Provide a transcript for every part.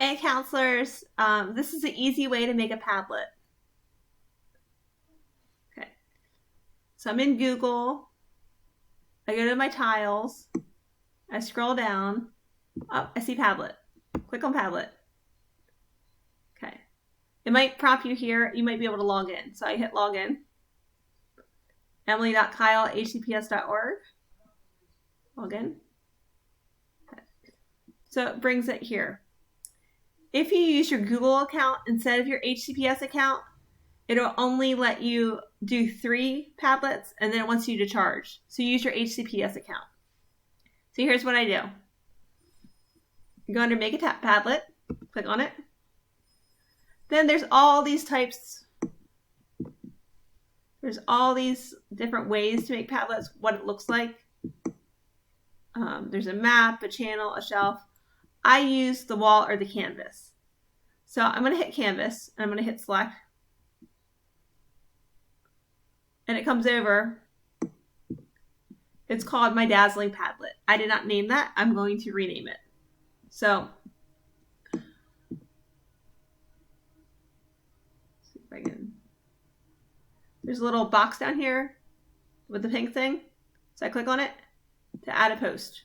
Hey counselors, this is an easy way to make a Padlet. Okay, so I'm in Google, I go to my tiles, I scroll down, oh, I see Padlet. Click on Padlet. Okay, it might prompt you here, you might be able to log in. So I hit login, emily.kyle@hcps.org, login. Okay. So it brings it here. If you use your Google account instead of your HCPS account, it'll only let you do 3 Padlets and then it wants you to charge. So use your HCPS account. So here's what I do. You go under Make a Padlet, click on it. Then there's all these types. There's all these different ways to make Padlets, what it looks like. There's a map, a channel, a shelf. I use the wall or the canvas. So I'm going to hit canvas and I'm going to hit select. And it comes over. It's called My Dazzling Padlet. I did not name that. I'm going to rename it. So, see if I can. There's a little box down here with the pink thing. So I click on it to add a post.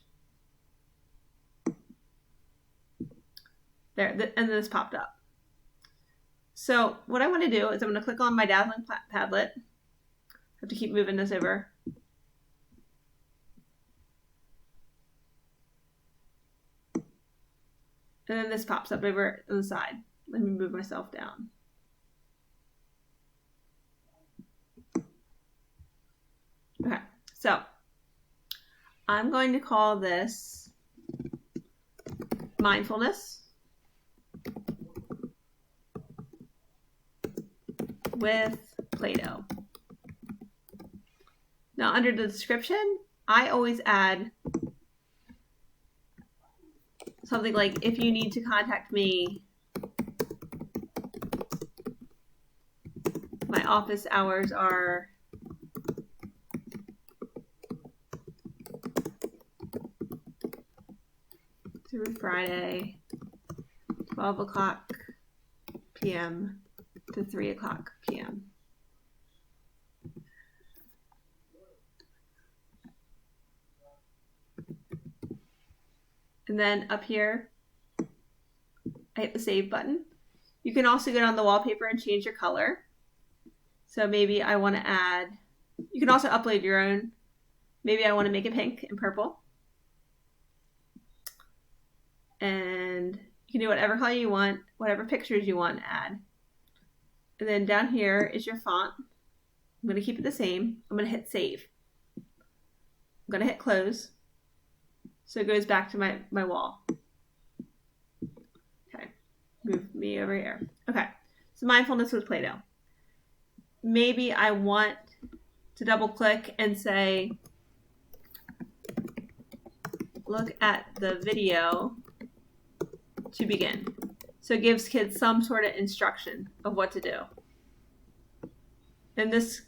There, and then this popped up. So what I want to do is I'm going to click on My Dazzling Padlet. I have to keep moving this over. And then this pops up over on the side. Let me move myself down. Okay, so I'm going to call this mindfulness with Play-Doh. Now under the description, I always add something like, if you need to contact me, my office hours are through Friday, 12 o'clock p.m. to 3 o'clock p.m. And then up here, I hit the save button. You can also go down the wallpaper and change your color. So maybe I want to add, you can also upload your own. Maybe I want to make it pink and purple. And you can do whatever color you want, whatever pictures you want to add. And then down here is your font. I'm going to keep it the same. I'm going to hit save. I'm going to hit close. So it goes back to my wall. Okay, move me over here. Okay, so mindfulness with Play-Doh. Maybe I want to double click and say, look at the video to begin. So it gives kids some sort of instruction of what to do. And this,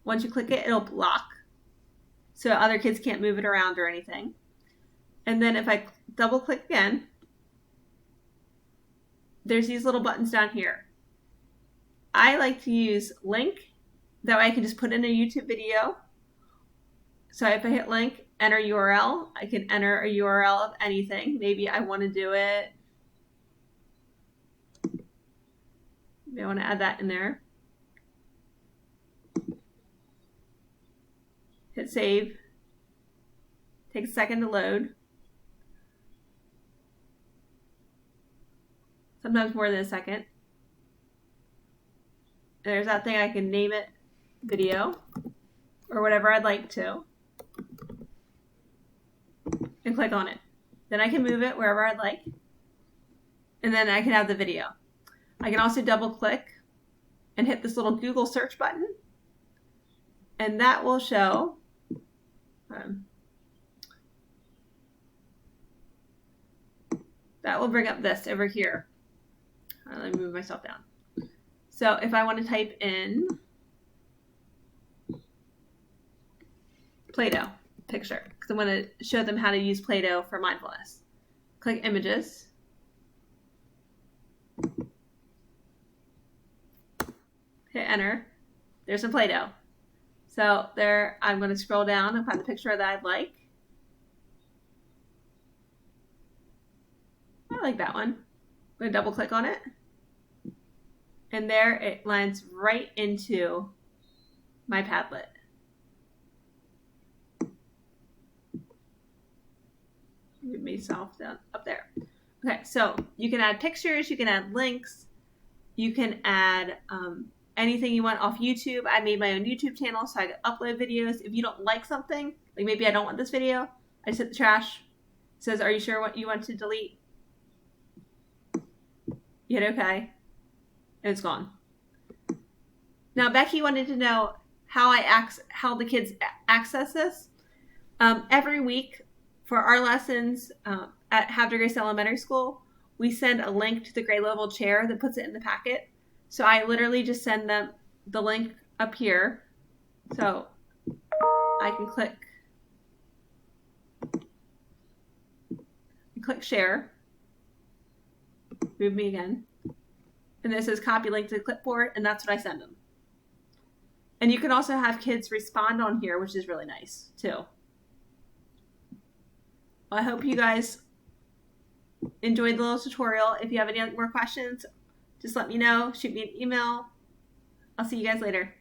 once you click it, it'll block. So other kids can't move it around or anything. And then if I double click again, there's these little buttons down here. I like to use link. That way I can just put in a YouTube video. So if I hit link, enter URL, I can enter a URL of anything. Maybe I want to do it. Maybe I want to add that in there. Hit save. Takes a second to load. Sometimes more than a second. There's that thing, I can name it video or whatever I'd like to and click on it. Then I can move it wherever I'd like and then I can have the video. I can also double click and hit this little Google search button and that will show that will bring up this over here. Let me move myself down. So if I want to type in Play-Doh picture, because I want to show them how to use Play-Doh for mindfulness. Click images. hit enter. There's some Play-Doh. So there, I'm going to scroll down and find the picture that I'd like. I like that one. I'm going to double click on it. And there it lands right into my Padlet. Move myself down up there. Okay, so you can add pictures, you can add links, you can add anything you want off YouTube. I made my own YouTube channel so I can upload videos. If you don't like something, like maybe I don't want this video, I just hit the trash. It says, are you sure what you want to delete? You hit okay, and it's gone. Now Becky wanted to know how the kids access this. Every week for our lessons at Have to Grace Elementary School, we send a link to the grade level chair that puts it in the packet. So I literally just send them the link up here. So I can click share. Move me again. And this says copy link to the clipboard, and that's what I send them. And you can also have kids respond on here, which is really nice too. Well, I hope you guys enjoyed the little tutorial. If you have any more questions, just let me know. Shoot me an email. I'll see you guys later.